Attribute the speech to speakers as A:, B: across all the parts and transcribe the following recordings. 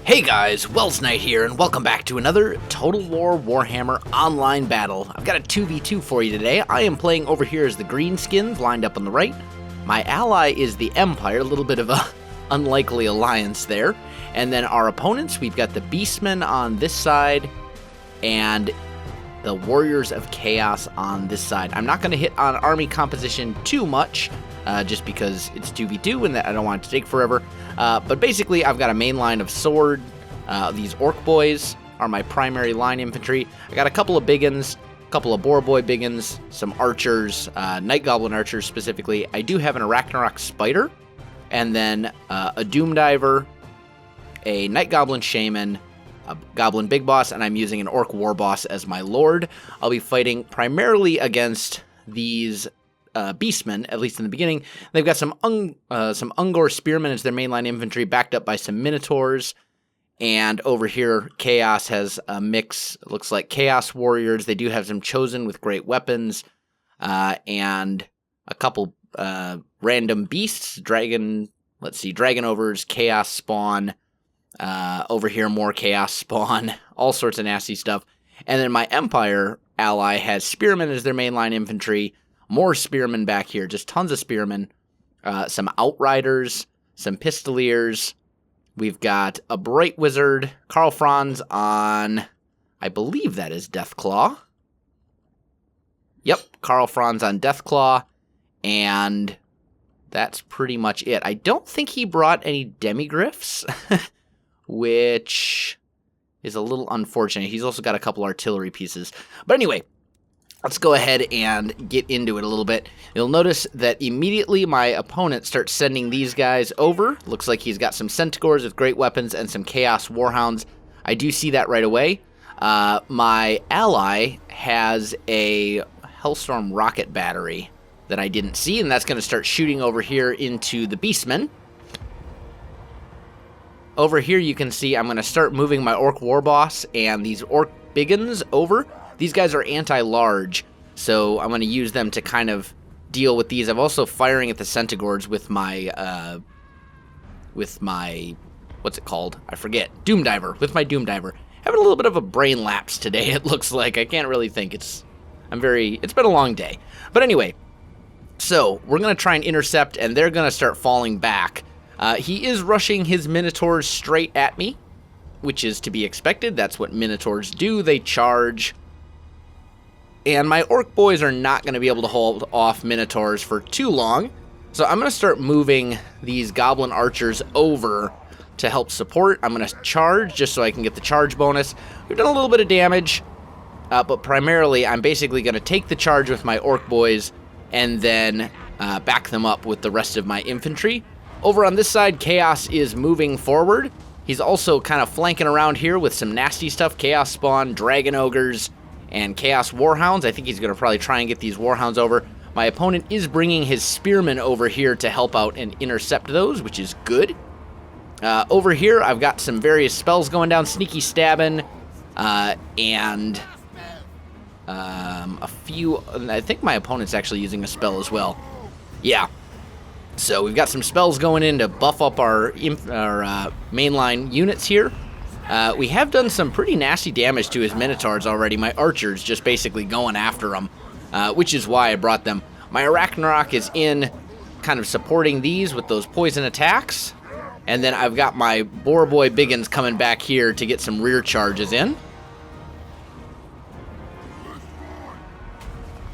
A: Hey guys, Welsknight here, and welcome back to another Total War Warhammer online battle. I've got a 2v2 for you today. I am playing over here as the Greenskins, lined up on the right. My ally is the Empire, a little bit of a unlikely alliance there. And then our opponents, we've got the Beastmen on this side, and the Warriors of Chaos on this side. I'm not going to hit on army composition too much, just because it's 2v2 and I don't want it to take forever. But basically, I've got a main line of sword. These orc boys are my primary line infantry. I got a couple of biggins, a couple of boar boy biggins, some archers, night goblin archers specifically. I do have an Arachnarok spider, and then a doom diver, a night goblin shaman, a goblin big boss, and I'm using an orc war boss as my lord. I'll be fighting primarily against these beastmen, at least in the beginning. They've got some Ungor spearmen as their mainline infantry, backed up by some minotaurs. And over here, Chaos has a mix. It looks like Chaos warriors. They do have some chosen with great weapons, and a couple random beasts. Dragon overs, Chaos spawn. Over here, more Chaos spawn. All sorts of nasty stuff. And then my Empire ally has spearmen as their mainline infantry. More spearmen back here, just tons of spearmen, some outriders, some pistoliers. We've got a bright wizard, Karl Franz on, I believe that is Deathclaw. Yep, Karl Franz on Deathclaw, and that's pretty much it. I don't think he brought any demigryphs, which is a little unfortunate. He's also got a couple artillery pieces. But anyway, let's go ahead and get into it a little bit. You'll notice that immediately my opponent starts sending these guys over. Looks like he's got some centaurs with great weapons and some chaos warhounds. I do see that right away. My ally has a Hellstorm rocket battery that I didn't see, and that's going to start shooting over here into the beastmen. Over here you can see I'm going to start moving my orc war boss and these orc biggins over. These guys are anti-large, so I'm going to use them to kind of deal with these. I'm also firing at the centaurs with my, what's it called? I forget. Doom diver, with my doom diver. Having a little bit of a brain lapse today, it looks like. I can't really think. It's been a long day. But anyway, so we're going to try and intercept, and they're going to start falling back. He is rushing his minotaurs straight at me, which is to be expected. That's what minotaurs do. They charge. And my orc boys are not going to be able to hold off minotaurs for too long. So I'm going to start moving these goblin archers over to help support. I'm going to charge just so I can get the charge bonus. We've done a little bit of damage, but primarily I'm basically going to take the charge with my orc boys and then back them up with the rest of my infantry. Over on this side, Chaos is moving forward. He's also kind of flanking around here with some nasty stuff. Chaos spawn, dragon ogres, and Chaos Warhounds. I think he's going to probably try and get these Warhounds over. My opponent is bringing his Spearmen over here to help out and intercept those, which is good. Over here, I've got some various spells going down. Sneaky Stabbing, and a few... I think my opponent's actually using a spell as well. Yeah. So we've got some spells going in to buff up our mainline units here. We have done some pretty nasty damage to his minotaurs already. My archers just basically going after him, which is why I brought them. My Arachnarok is in kind of supporting these with those poison attacks. And then I've got my boar boy biggins coming back here to get some rear charges in.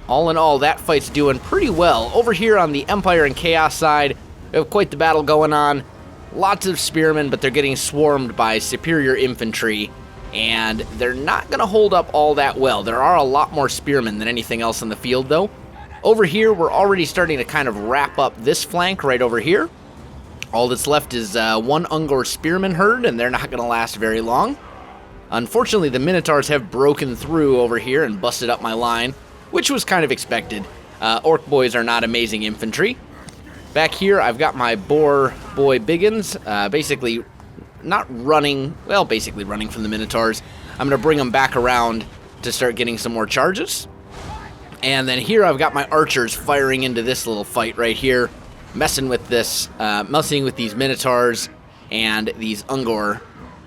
A: All in all, that fight's doing pretty well. Over here on the Empire and Chaos side, we have quite the battle going on. Lots of spearmen, but they're getting swarmed by superior infantry, and they're not going to hold up all that well. There are a lot more spearmen than anything else in the field, though. Over here, we're already starting to kind of wrap up this flank right over here. All that's left is one Ungor spearman herd, and they're not going to last very long. Unfortunately, the Minotaurs have broken through over here and busted up my line, which was kind of expected. Orc boys are not amazing infantry. Back here, I've got my boar boy biggins, basically running from the Minotaurs. I'm going to bring them back around to start getting some more charges. And then here I've got my archers firing into this little fight right here, messing with these Minotaurs and these Ungor.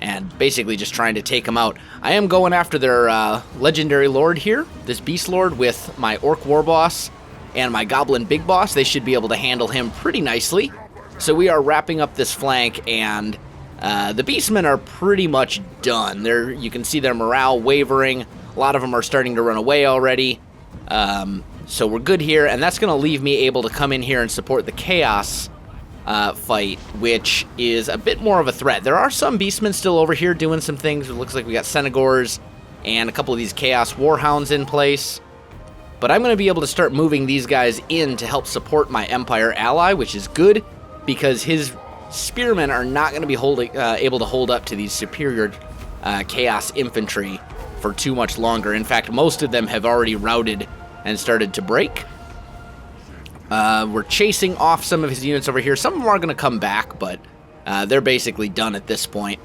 A: and basically just trying to take them out. I am going after their legendary lord here, this beast lord, with my orc war boss and my goblin big boss. They should be able to handle him pretty nicely. So we are wrapping up this flank, and the beastmen are pretty much done. You can see their morale wavering. A lot of them are starting to run away already. So we're good here, and that's going to leave me able to come in here and support the Chaos fight, which is a bit more of a threat. There are some beastmen still over here doing some things. It looks like we got Senegors and a couple of these Chaos Warhounds in place. But I'm going to be able to start moving these guys in to help support my Empire ally, which is good, because his spearmen are not going to be able to hold up to these superior Chaos infantry for too much longer. In fact, most of them have already routed and started to break. We're chasing off some of his units over here. Some of them are going to come back, but they're basically done at this point.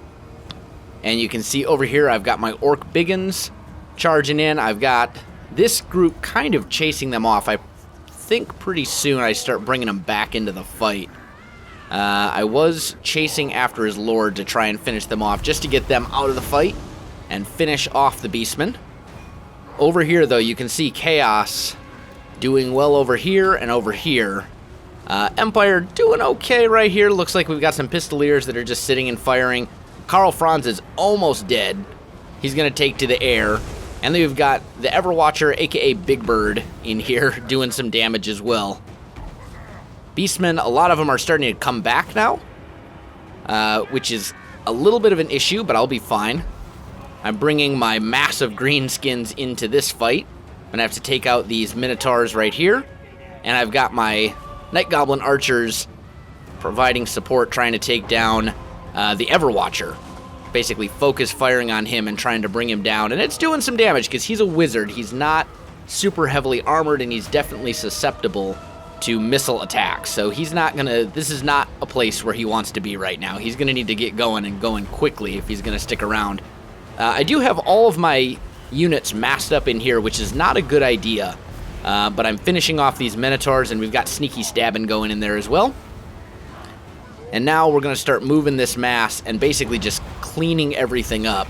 A: And you can see over here I've got my Orc Biggins charging in. I've got this group kind of chasing them off. I think pretty soon I start bringing them back into the fight. I was chasing after his lord to try and finish them off, just to get them out of the fight and finish off the beastmen. Over here, though, you can see Chaos doing well over here and over here. Empire doing okay right here. Looks like we've got some Pistoliers that are just sitting and firing. Karl Franz is almost dead. He's going to take to the air. And then we've got the Everwatcher, aka Big Bird, in here doing some damage as well. Beastmen, a lot of them are starting to come back now, which is a little bit of an issue, but I'll be fine. I'm bringing my massive Greenskins into this fight. I'm going to have to take out these Minotaurs right here. And I've got my Night Goblin Archers providing support, trying to take down the Everwatcher. Basically focus firing on him and trying to bring him down. And it's doing some damage because he's a wizard. He's not super heavily armored, and he's definitely susceptible to missile attacks. So he's not going to... This is not a place where he wants to be right now. He's going to need to get going, and going quickly if he's going to stick around. I do have all of my units massed up in here, which is not a good idea. But I'm finishing off these Minotaurs, and we've got Sneaky Stabbing going in there as well. And now we're going to start moving this mass and basically just cleaning everything up,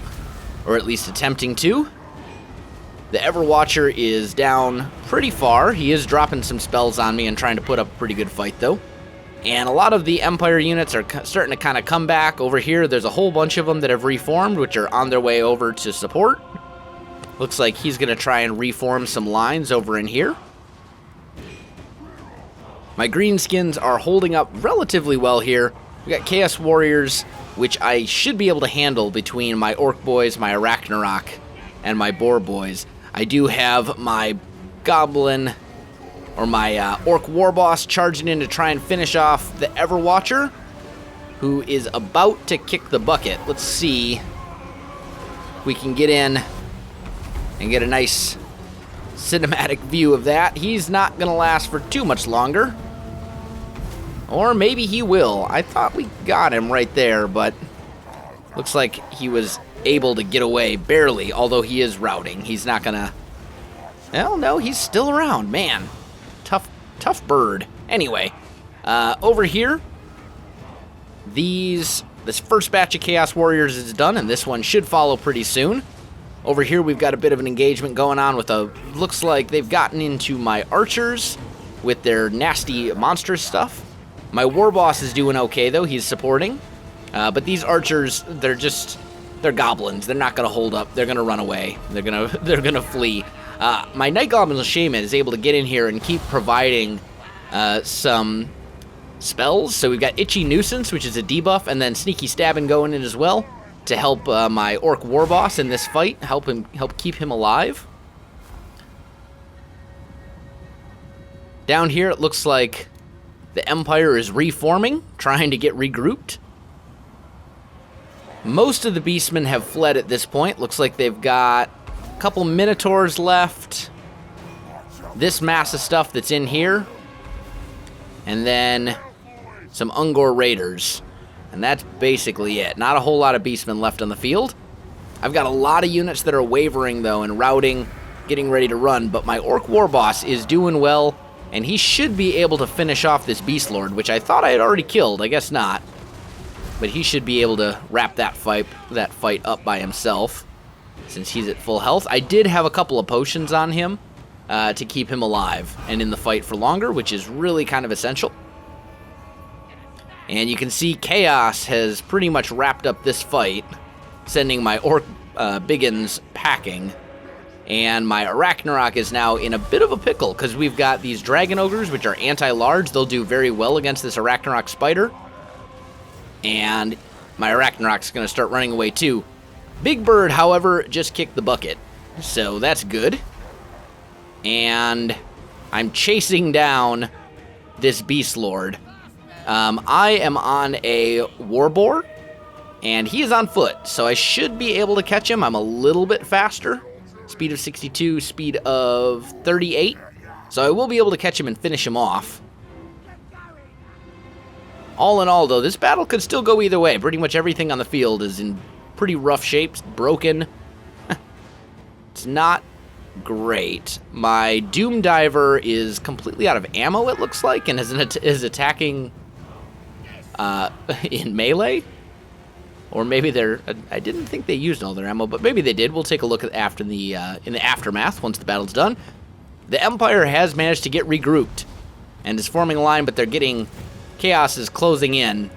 A: or at least attempting to. The Everwatcher is down pretty far. He is dropping some spells on me and trying to put up a pretty good fight, though. And a lot of the Empire units are starting to kind of come back. Over here, there's a whole bunch of them that have reformed, which are on their way over to support. Looks like he's going to try and reform some lines over in here. My Greenskins are holding up relatively well here. We got Chaos Warriors, which I should be able to handle between my Orc Boys, my Arachnarok, and my Boar Boys. I do have my Goblin, or my Orc War Boss, charging in to try and finish off the Everwatcher, who is about to kick the bucket. Let's see if we can get in and get a nice cinematic view of that. He's not going to last for too much longer. Or maybe he will. I thought we got him right there, but looks like he was able to get away barely, although he is routing. He's not going to... Well, no, he's still around. Man, tough bird. Anyway, over here, this first batch of Chaos Warriors is done, and this one should follow pretty soon. Over here, we've got a bit of an engagement going on with looks like they've gotten into my archers with their nasty monstrous stuff. My war boss is doing okay, though. He's supporting. But these archers, they're goblins. They're not going to hold up. They're going to run away. They're going to flee. My Night Goblin Shaman is able to get in here and keep providing some spells. So we've got Itchy Nuisance, which is a debuff, and then Sneaky Stabbing going in as well to help my Orc War Boss in this fight, help keep him alive. Down here, it looks like the Empire is reforming, trying to get regrouped. Most of the Beastmen have fled at this point. Looks like they've got a couple Minotaurs left. This mass of stuff that's in here. And then some Ungor Raiders. And that's basically it. Not a whole lot of Beastmen left on the field. I've got a lot of units that are wavering, though, and routing, getting ready to run. But my Orc War Boss is doing well, and he should be able to finish off this Beast Lord, which I thought I had already killed. I guess not. but he should be able to wrap that fight up by himself, since he's at full health. I did have a couple of potions on him to keep him alive and in the fight for longer, which is really kind of essential. And you can see Chaos has pretty much wrapped up this fight, sending my Orc Biggins packing. And my Arachnarok is now in a bit of a pickle, because we've got these Dragon Ogres, which are anti-large. They'll do very well against this Arachnarok Spider. And my Arachnarok's going to start running away too. Big Bird, however, just kicked the bucket, so that's good. And I'm chasing down this Beast Lord. I am on a Warboar, and he is on foot, so I should be able to catch him. I'm a little bit faster. Speed of 62, speed of 38. So I will be able to catch him and finish him off. All in all, though, this battle could still go either way. Pretty much everything on the field is in pretty rough shapes, broken. It's not great. My Doom Diver is completely out of ammo, it looks like, and is attacking in melee. Or maybe I didn't think they used all their ammo, but maybe they did. We'll take a look at in the aftermath once the battle's done. The Empire has managed to get regrouped and is forming a line, but they're getting... Chaos is closing in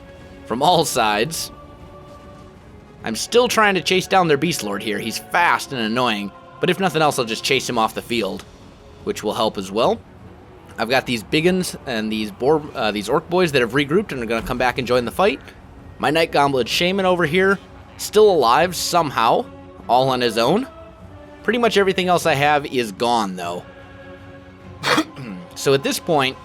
A: from all sides. I'm still trying to chase down their Beast Lord here. He's fast and annoying, but if nothing else, I'll just chase him off the field, which will help as well. I've got these Biggins and these Orc boys that have regrouped and are going to come back and join the fight. My Night Gauntlet Shaman over here, still alive somehow, all on his own. Pretty much everything else I have is gone, though. So at this point,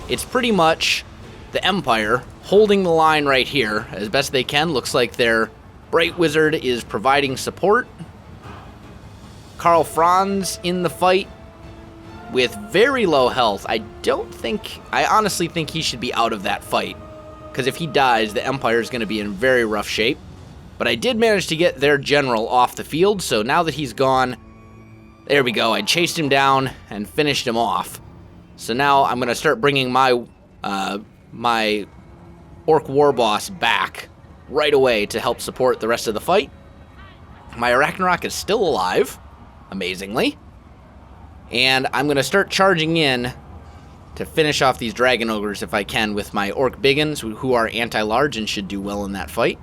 A: it's pretty much the Empire holding the line right here as best they can. Looks like their Bright Wizard is providing support. Karl Franz in the fight with very low health. I honestly think he should be out of that fight, because if he dies, the Empire is going to be in very rough shape. But I did manage to get their general off the field, so now that he's gone, there we go. I chased him down and finished him off. So now I'm going to start bringing my my Orc War Boss back right away to help support the rest of the fight. My Arachnarok is still alive, amazingly. And I'm going to start charging in to finish off these Dragon Ogres if I can with my Orc Biggins, who are anti-large and should do well in that fight.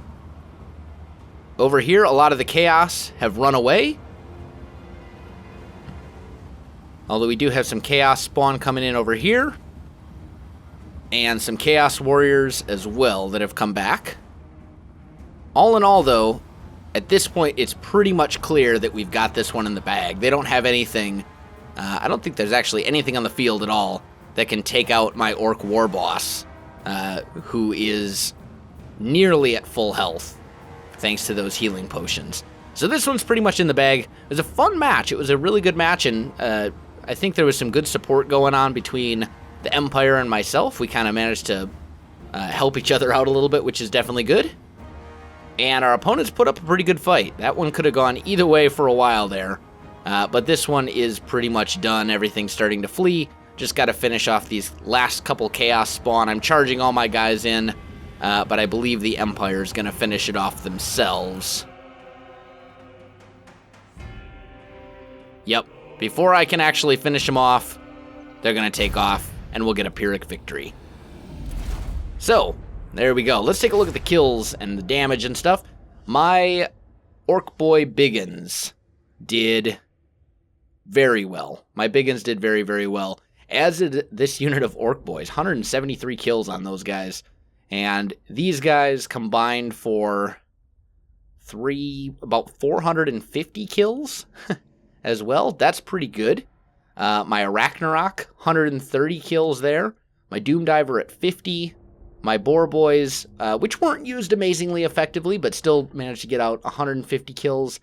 A: Over here, a lot of the Chaos have run away. Although we do have some Chaos spawn coming in over here. And some Chaos Warriors as well that have come back. All in all, though, at this point, it's pretty much clear that we've got this one in the bag. They don't have anything. I don't think there's actually anything on the field at all that can take out my Orc War Boss, who is nearly at full health, thanks to those healing potions. So this one's pretty much in the bag. It was a fun match. It was a really good match, and I think there was some good support going on between the Empire and myself. We kind of managed to help each other out a little bit, which is definitely good. And our opponents put up a pretty good fight. That one could have gone either way for a while there. But this one is pretty much done. Everything's starting to flee. Just got to finish off these last couple Chaos spawn. I'm charging all my guys in, but I believe the Empire is going to finish it off themselves. Yep. Before I can actually finish them off, they're going to take off, and we'll get a Pyrrhic victory. So, there we go. Let's take a look at the kills and the damage and stuff. My Orc Boy Biggins did very well. My Biggins did very, very well. As did this unit of Orc Boys. 173 kills on those guys. And these guys combined for about 450 kills as well. That's pretty good. My Arachnarok, 130 kills there. My Doom Diver at 50. My Boar Boys, which weren't used amazingly effectively, but still managed to get out 150 kills.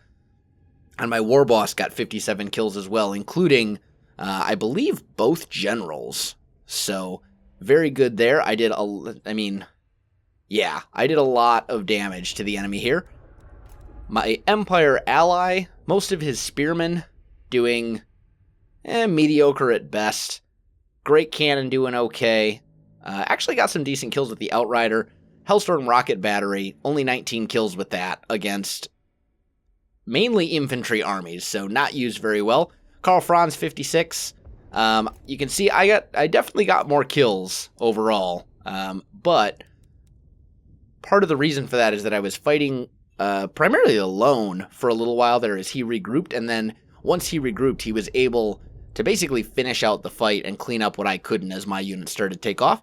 A: And my War Boss got 57 kills as well, including, I believe, both generals. So, very good there. I did a lot of damage to the enemy here. My Empire ally, most of his spearmen doing mediocre at best. Great Cannon doing okay. Actually got some decent kills with the Outrider. Hellstorm Rocket Battery, only 19 kills with that against mainly infantry armies, so not used very well. Karl Franz, 56. You can see I definitely got more kills overall, but part of the reason for that is that I was fighting primarily alone for a little while there as he regrouped, and then once he regrouped, he was able to basically finish out the fight and clean up what I couldn't as my units started to take off.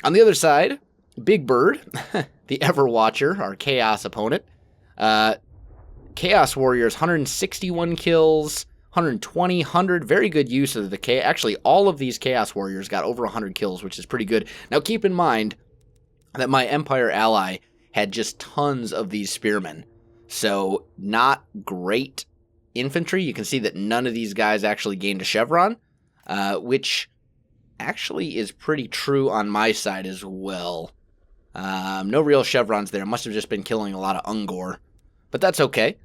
A: On the other side, Big Bird, the Everwatcher, our Chaos opponent. Chaos Warriors, 161 kills, 120, 100, very good use of the Chaos. Actually, all of these Chaos Warriors got over 100 kills, which is pretty good. Now, keep in mind that my Empire ally had just tons of these Spearmen, so not great infantry. You can see that none of these guys actually gained a chevron, which actually is pretty true on my side as well. No real chevrons there. Must have just been killing a lot of Ungor, but that's okay.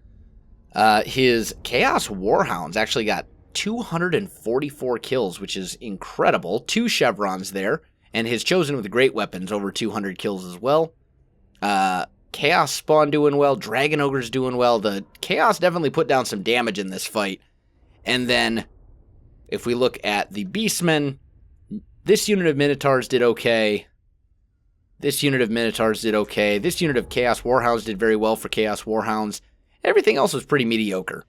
A: His Chaos Warhounds actually got 244 kills, which is incredible. 2 chevrons there, and his Chosen with Great Weapons over 200 kills as well. Chaos Spawn doing well. Dragon Ogre's doing well. The Chaos definitely put down some damage in this fight. And then, if we look at the Beastmen, this unit of Minotaurs did okay. This unit of Minotaurs did okay. This unit of Chaos Warhounds did very well for Chaos Warhounds. Everything else was pretty mediocre.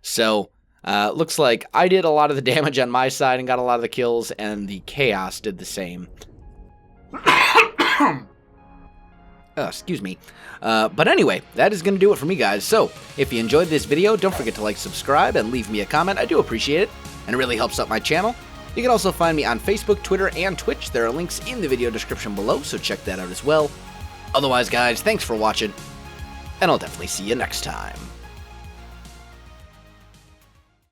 A: So, looks like I did a lot of the damage on my side and got a lot of the kills, and the Chaos did the same. Excuse me. But anyway, that is going to do it for me, guys. So, if you enjoyed this video, don't forget to like, subscribe, and leave me a comment. I do appreciate it, and it really helps out my channel. You can also find me on Facebook, Twitter, and Twitch. There are links in the video description below, so check that out as well. Otherwise, guys, thanks for watching, and I'll definitely see you next time.